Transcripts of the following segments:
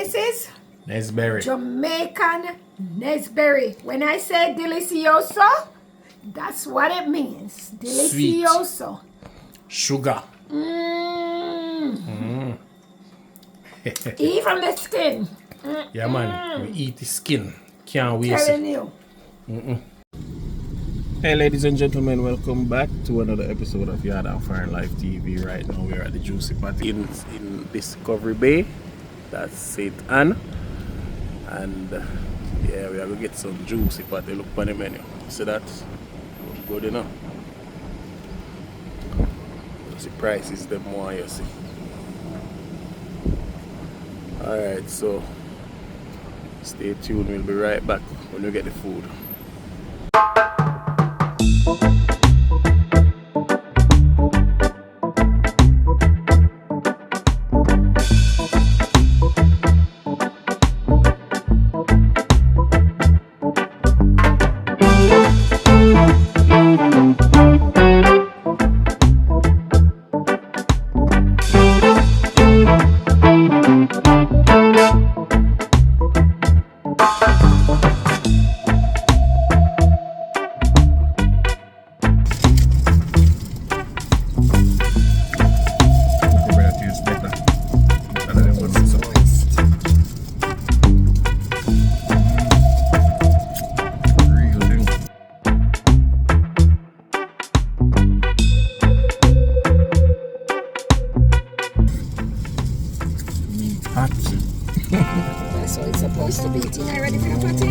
this is Nesberry. Jamaican Nesberry. When I say delicioso, that's what it means. Delicioso. Sweet. Sugar. Even the skin. Yeah, man. We eat the skin. Can't waste Telling it. you. Hey, ladies and gentlemen, welcome back to another episode of Yard and Fire Life TV. Right now, we're at the Juici Patties in Discovery Bay. That's St. Anne. And yeah, we are going to get some Juici Patties. Look on the menu. See that? Good enough. The price is the more you see. Alright, so stay tuned. We'll be right back when we get the food. That's how it's supposed to be. Tina, ready for your patty?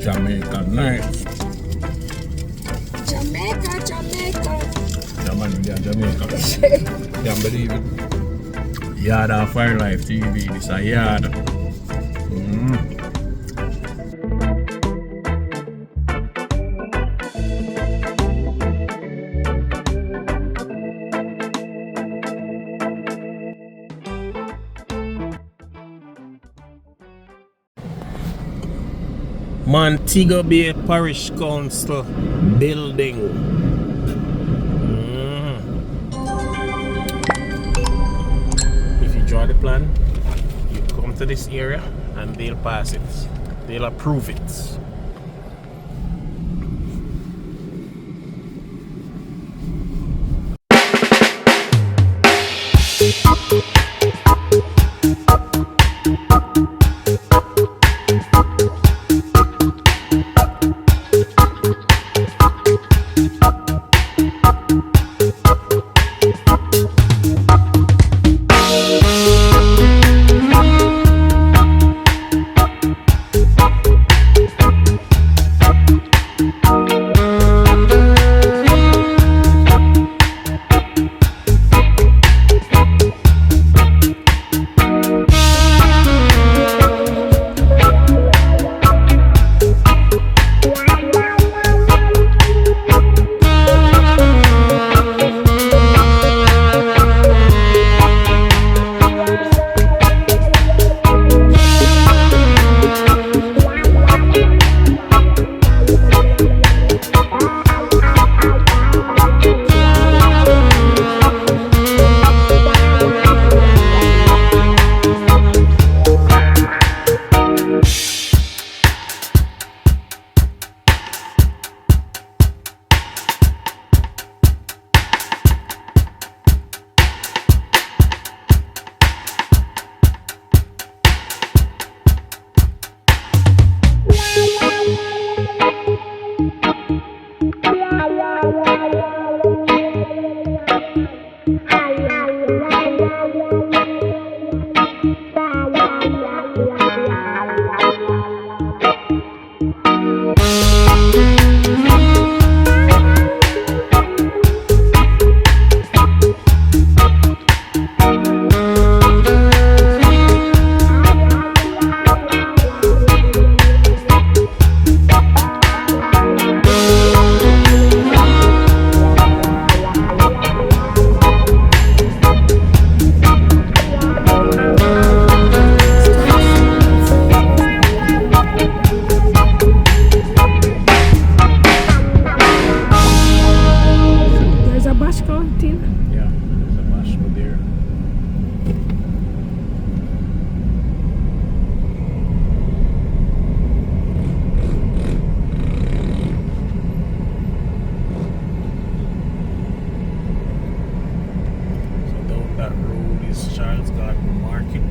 Jamaica, nice. Jamaica. Yeah, man, we are Jamaica. Can't believe it. Yard and Fire Life TV. This is a yard. Montego Bay Parish Council building. If you draw the plan, you come to this area and they'll pass it. They'll approve it. is Charles Garden Market.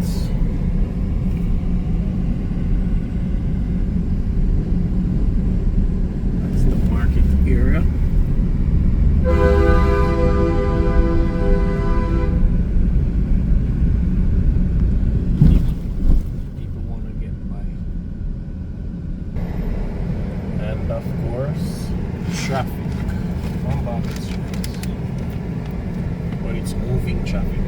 That's the market area. People want to get by. And of course, traffic on Barnett Street. But it's moving traffic.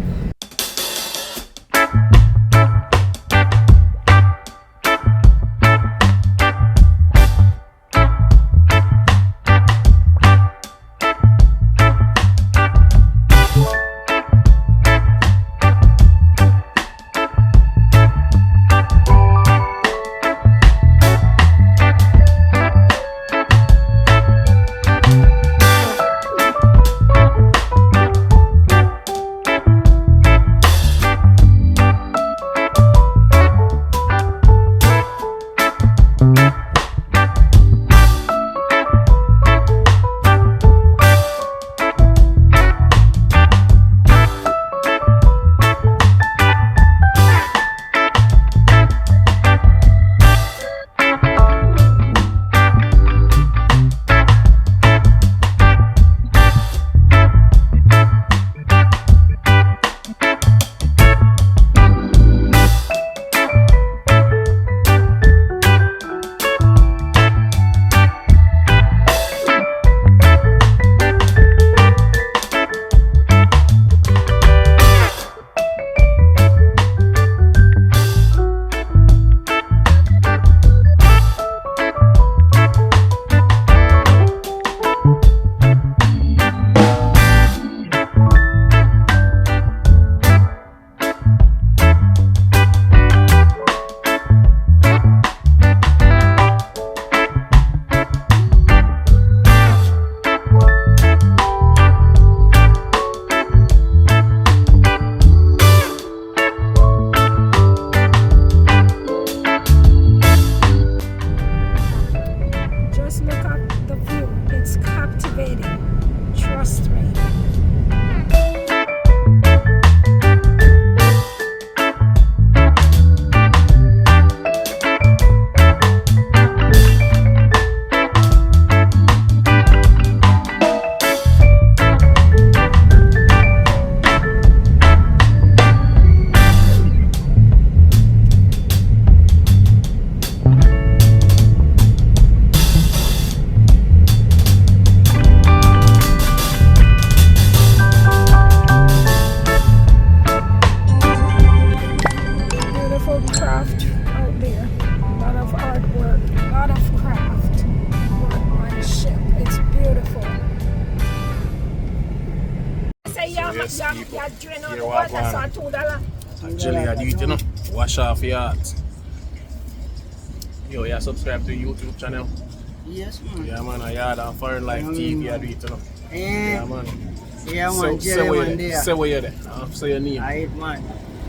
Jelly, I do it, you know. Wash off your heart. Yo, you subscribe to the YouTube channel? Yes, man. Yeah, man. I had a Foreign Life TV, I do it, you know. Yeah, man. Yeah, man. Jelly, man, there. Say what you're there. Say your name. I hate, man.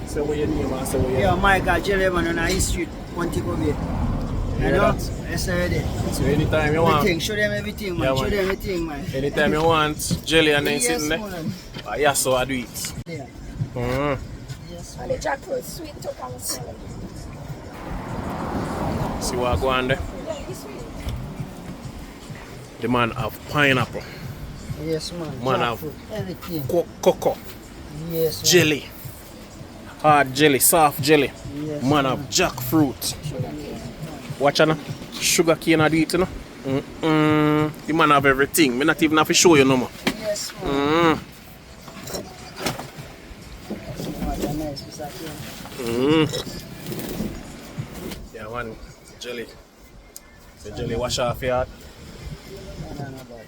Say what your name, man. Say what you're there. Yeah, my God, Jelly, man, on High Street, Montego Bay. You know? Yes, I heard it. So anytime you want. Everything, show them everything, man. Yeah, show man. them everything, man. Anytime you want jelly and then Yes, sitting there. man. Yeah, so I do it. Yeah. Yes, And the jackfruit sweet to come smell. see what I go on there? Yeah, it's sweet. The man have pineapple, Yes, man. Man have Jackfruit, everything. cocoa, Yes, man. jelly, hard jelly, soft jelly. Yes, Man have jackfruit. Watch out now. Sugar cane I do it, you know. The man have everything. Me not even have to show you no more. Yes, man. What a nice piece of cane. Yeah, man. Jelly. The jelly wash off your heart. No, no, bad.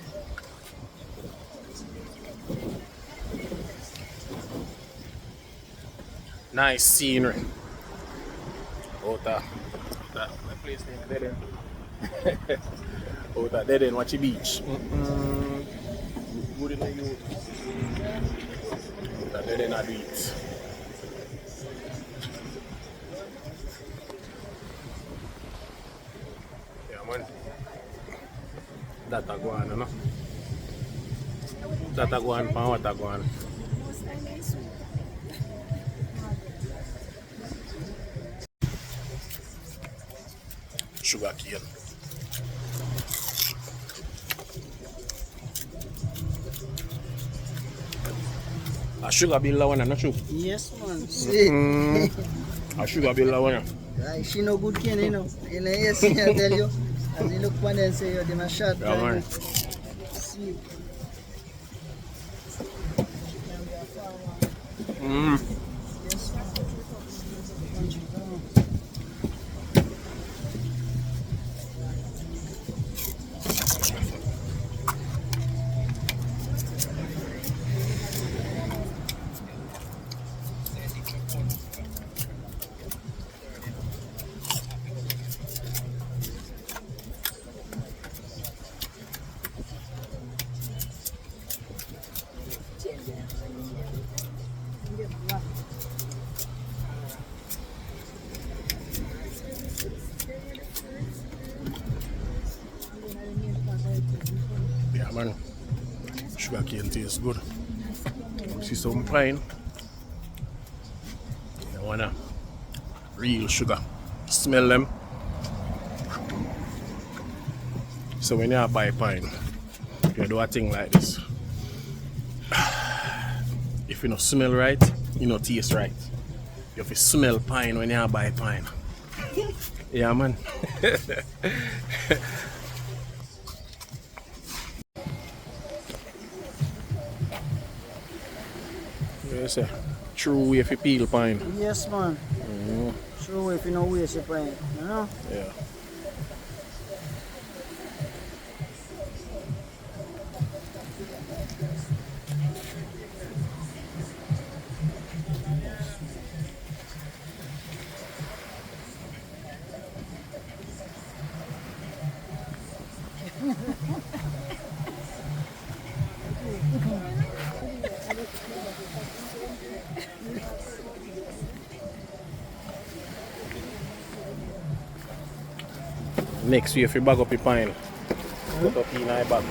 Nice scenery. Out that place named Dead End. Out that Dead End, watch the beach. Good in the youth. Out that Dead End, I do it. Yeah, man. That a go on, you know. That a go on, pan what a go on. sugar cane. A sugar bill one, not true? Yes, man. See? A sugar bill one. She no good cane, you know. In the AC, I tell you. As you look one and say, you're my shot. Yeah, man. See. Yes, Yeah, man. Sugar cane tastes good. See some pine. You wanna real sugar. Smell them. So when you buy pine, you do a thing like this. If you don't smell right, you don't taste right. You have to smell pine when you buy pine. Yeah, man. Yes, sir. True way if you peel pine. Yes, man. Sure, if you know waste your pine, you know? Yeah. Next week if you bag up your pine, put up in your bag.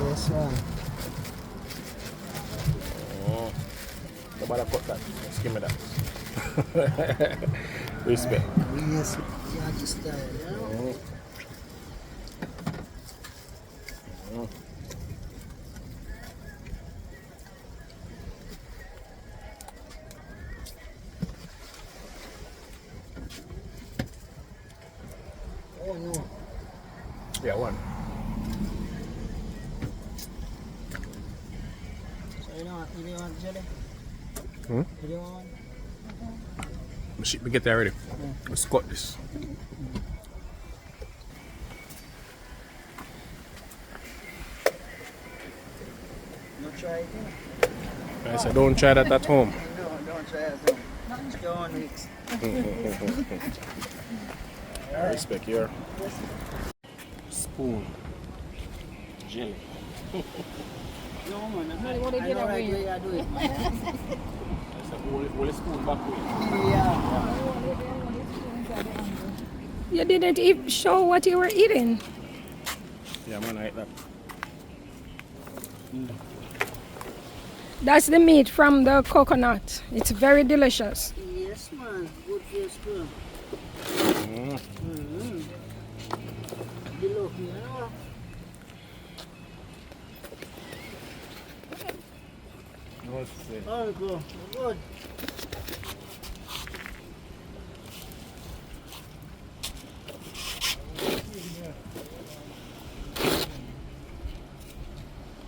Yes, man. Oh. Nobody cut that. Just give me that. Respect. Yes, yeah, this style, you know? Oh, no. Yeah, one. So you don't want jelly? Hmm? You don't want one? We get that ready. Let's cut this. Not try it, you know? I said don't try that at home. No, don't try it at home. It's your own mix. I respect your spoon. Jelly. No, man. I know right where you do it, man. I said hold a spoon back way. Yeah. You didn't even show what you were eating. Yeah, man, I eat that. That's the meat from the coconut. It's very delicious. Yes, man. Good for your spoon. Be lucky, you know? What's it? Uncle, good.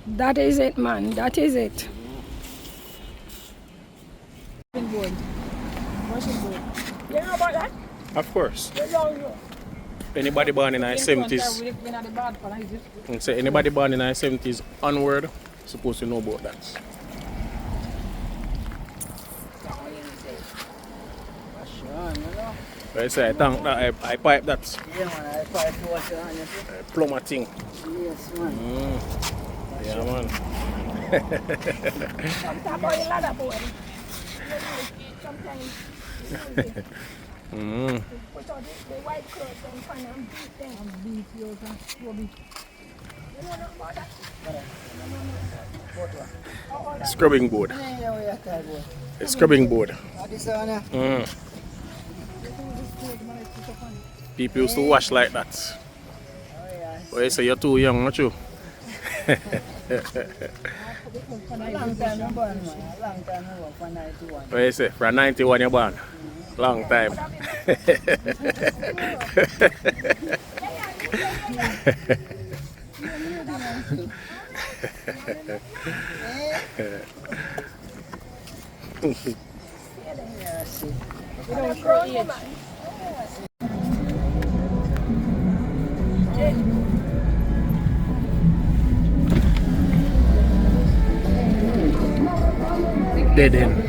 That is it, man. That is it. Good. What's it good? You know about that? Of course. Anybody born in the 70s, and say anybody born in the 70s onward, supposed to know about that. Sure, you know? I say I think that I pipe that. Yeah, man. I fight for what you're on, you see? I plumb a thing. Yes, man. Yeah, man. Scrubbing board. A scrubbing board. People used to wash like that. Well, you say you're too young, not you? A long time I'm born, man. A long time I'm born, from 91. What you say? From 91 you're born? Long time. Dead end.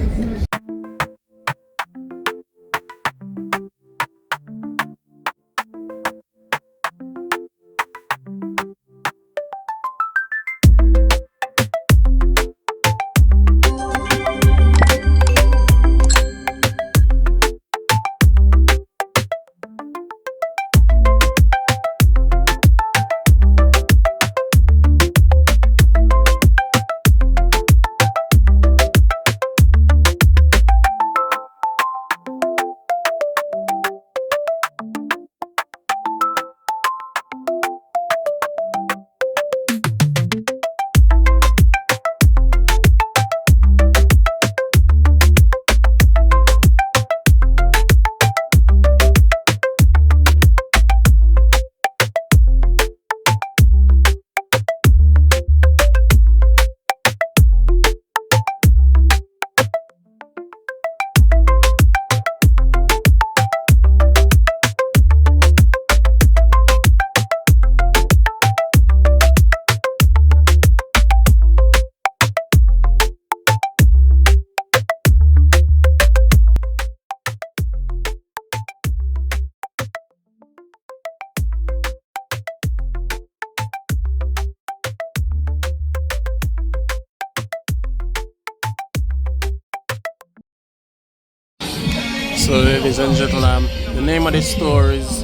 So ladies and gentlemen, the name of this store is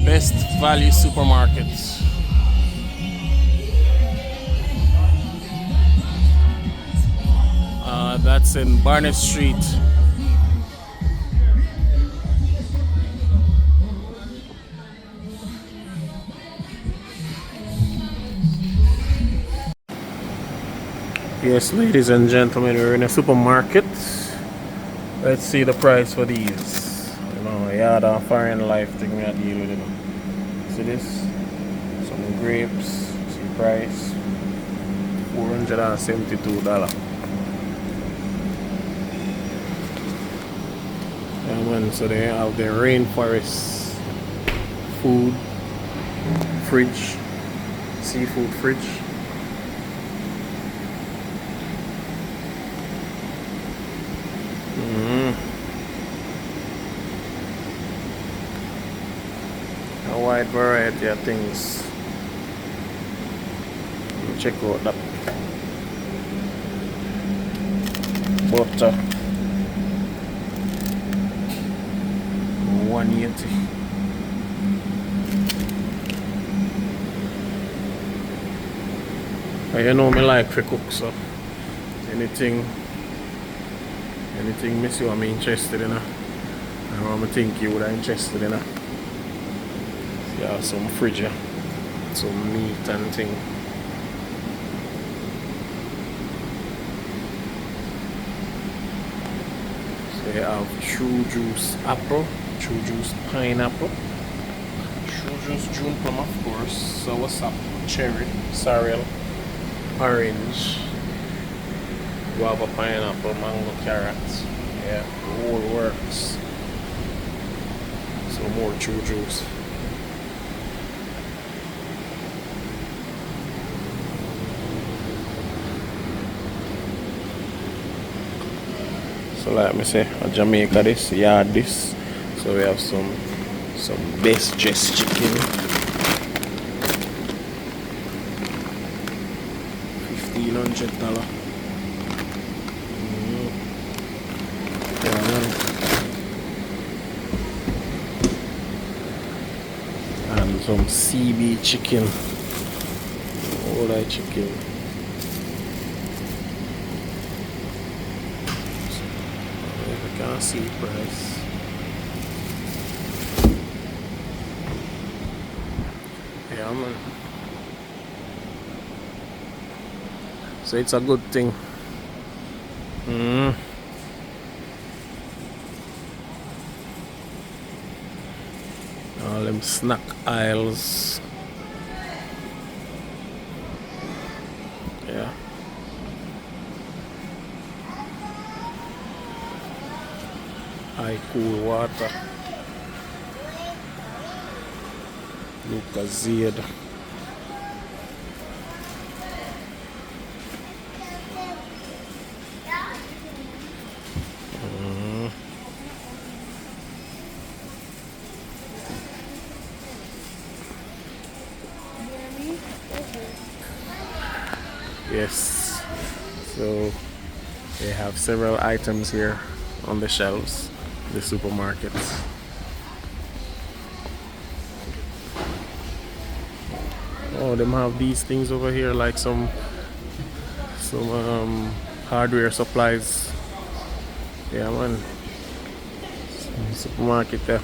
Best Value Supermarket. That's in Barnett Street. Yes, ladies and gentlemen, we're in a supermarket. Let's see the price for these. You know, yeah, the foreign life thing we are dealing with. You know. See this? Some grapes. See price. $472. And when so they have the rainforest food fridge, seafood fridge. A wide variety of things. Check out that butter, 180. You know me like to cook, so anything miss you I'm interested in, and what I think you would are interested in. Yeah, some fridge, some meat and thing. So you have True Juice apple, True Juice pineapple, True Juice June plum, of course, soursop, cherry, sorrel, orange, guava, pineapple, mango, carrot. Yeah, the whole works. So more True Juice. So like me say, a Jamaica this, yard this. So we have some best dressed chicken. $1,500. And some CB chicken. All that chicken. Can't see price. Yeah, man. So it's a good thing. All them snack aisles. Yeah. High cool water. Lucasade. Yes. So they have several items here on the shelves, the supermarkets. Oh, them have these things over here, like some hardware supplies. Yeah, man. Some supermarket there.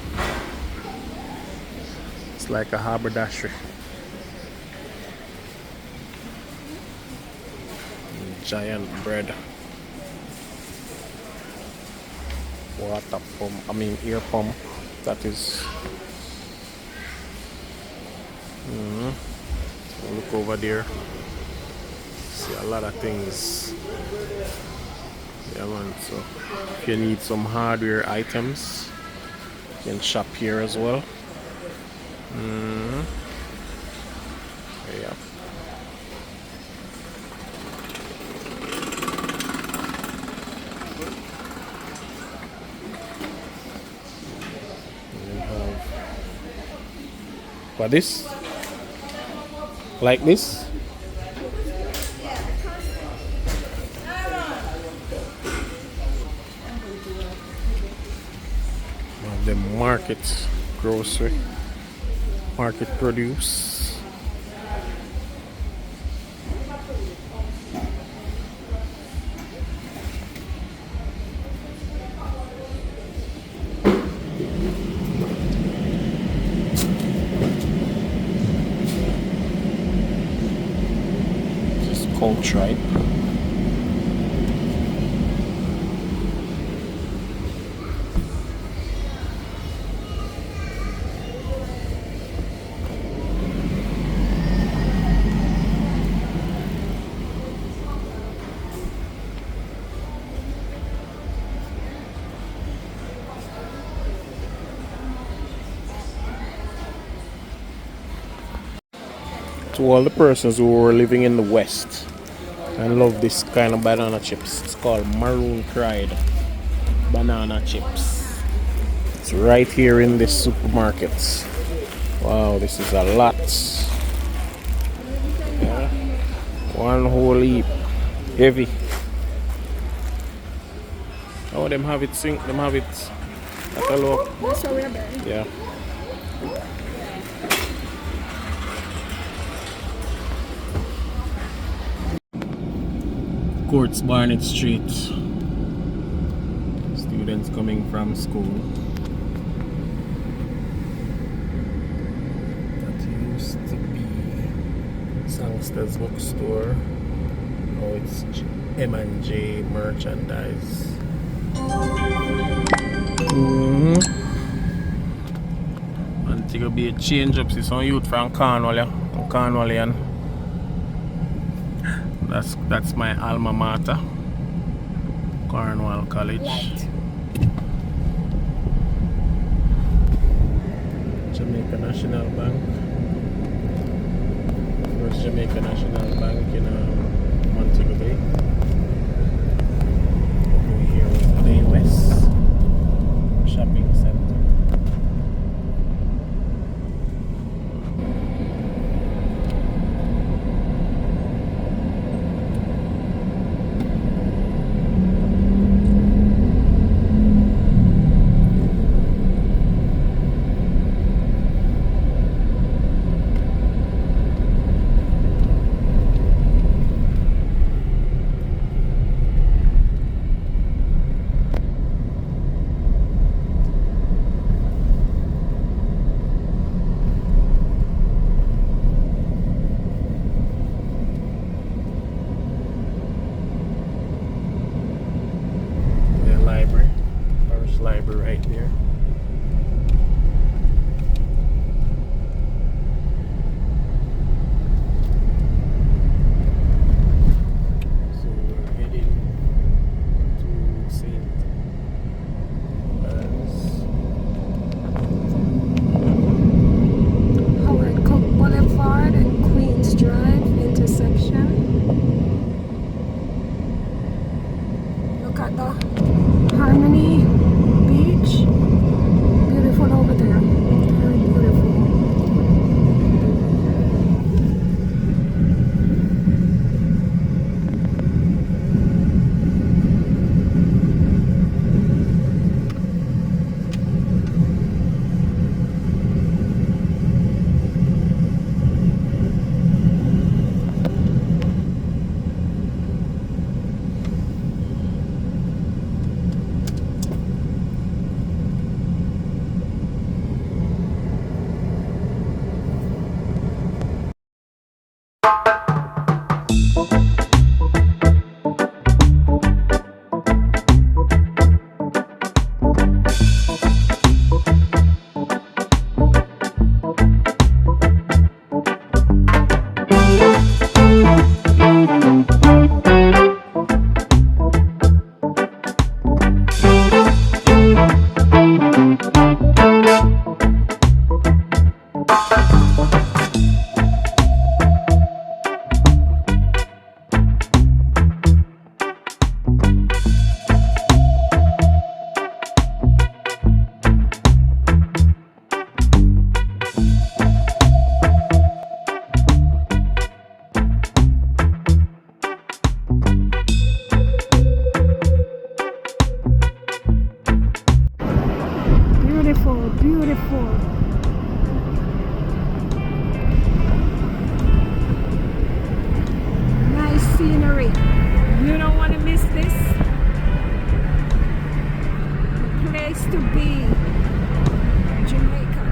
It's like a haberdashery. Giant bread. Water pump, I mean ear pump. That is. Look over there. See a lot of things. Yeah, man. So if you need some hardware items, you can shop here as well. Yeah. What this? Like this? The market grocery, market produce. Just cold tripe. To all the persons who were living in the West and love this kind of banana chips, it's called Maroon Pride banana chips. It's right here in this supermarket. Wow, this is a lot. Yeah. One whole heap. Heavy. Oh, them have it them have it at a low. That's what we're buying. Yeah. Courts, Barnett Street. Students coming from school. That used to be Sangster's bookstore. Now it's M&J merchandise. Montego Bay change up, see some youth from Cornwall, yeah? Cornwallian. That's my alma mater, Cornwall College. Right. Jamaica National Bank. First Jamaica National Bank in Montego Bay. Over here is the West Shopping Center. at the Harmony Beach. Beautiful over there. Very beautiful. Beautiful. Nice scenery. You don't want to miss this. Place to be. Jamaica.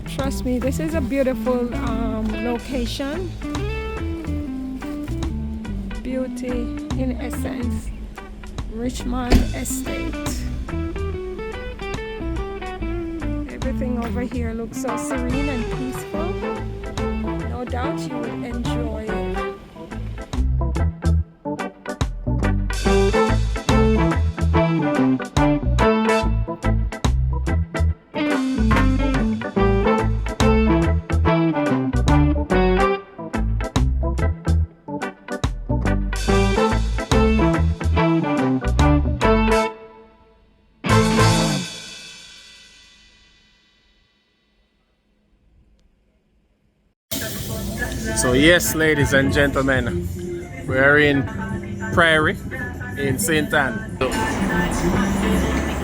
Trust me, this is a beautiful location. Beauty in essence. Richmond Estate. Everything over here looks so serene and peaceful. No doubt you would enjoy it. So yes, ladies and gentlemen, we're in Priory in St. Anne.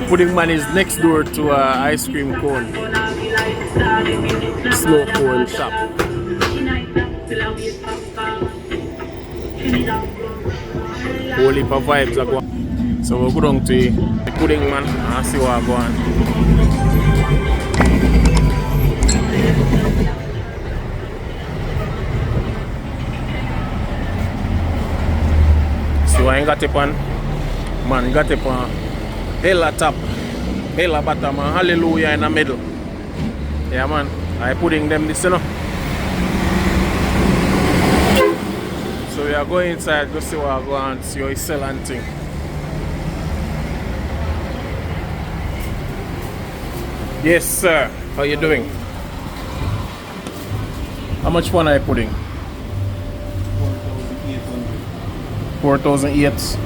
Pudding Man is next door to ice cream cone, smoke cone shop. Whole heap of vibes are going. So we're going to the Pudding Man and see what going on. So I got it on, man, got it on hella top, hella bottom, and hallelujah in the middle. Yeah, man, I pudding them this, you know. So we are going inside to see what I go and see how it's selling thing. Yes, sir. How you doing? How much one are you pudding? 4,800.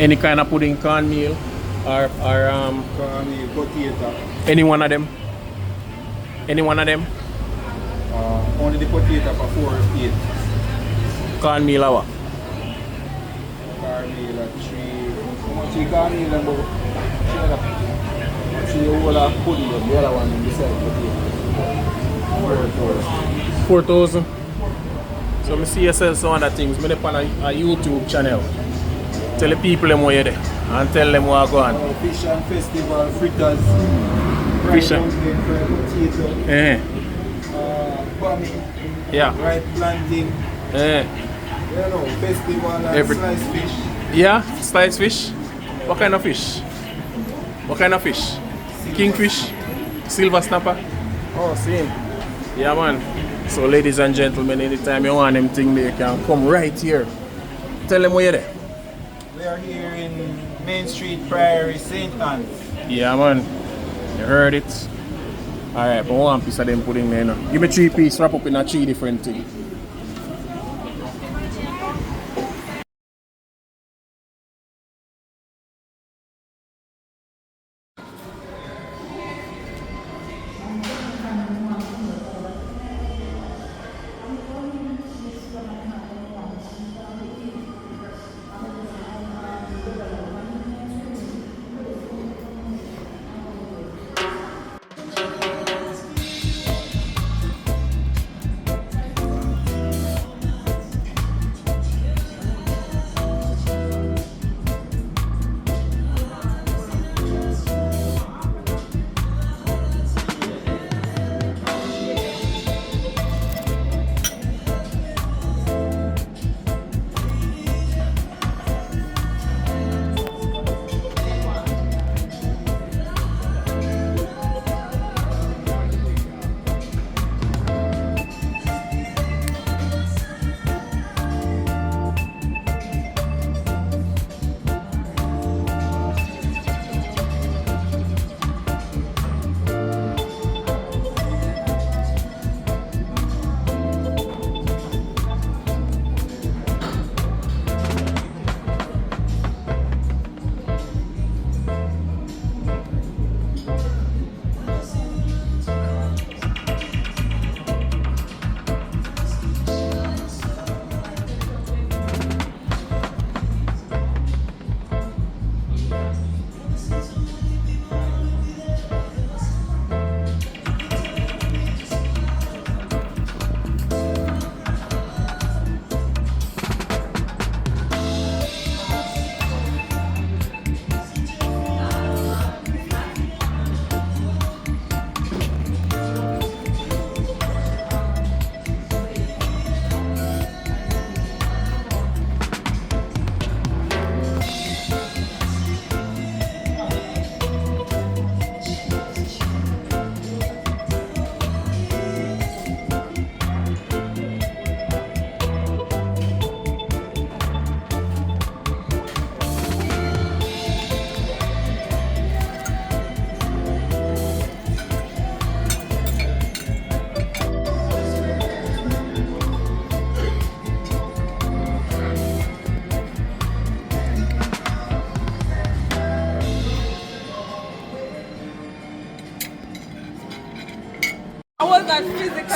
Any kind of pudding, cornmeal or cornmeal, potato. any one of them? Any one of them? Only the potato for 4,800. Cornmeal hour. Cornmeal at 3. How much is cornmeal about? 3 whole pudding, the other one beside potato. 4,000. 4,000. So I see you sell some other things. I on a YouTube channel. Tell the people them where you're there and tell them what go on. Fish and festival, fritters, Fish fried and- onion, fried potato, bunny, Yeah. fried plantain, festival and Every- sliced fish. Yeah, sliced fish. What kind of fish? What kind of fish? Kingfish? Silver snapper? Oh, same. Yeah, man. So, ladies and gentlemen, anytime you want them thing, they can come right here. Tell them where you're there. We are here in Main Street, Priory, St. Anne's. Yeah, man. You heard it. Alright, but one piece of them pudding there now. Give me 3 pieces, wrap up in a 3 different things.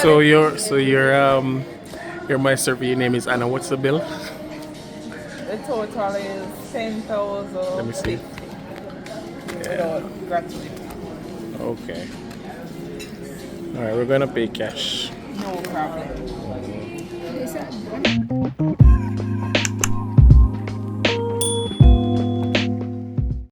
So your my survey name is Anna. What's the bill? The total is 10,000. Let me see. Without gratuity. Okay. All right, we're gonna pay cash. No problem. Is that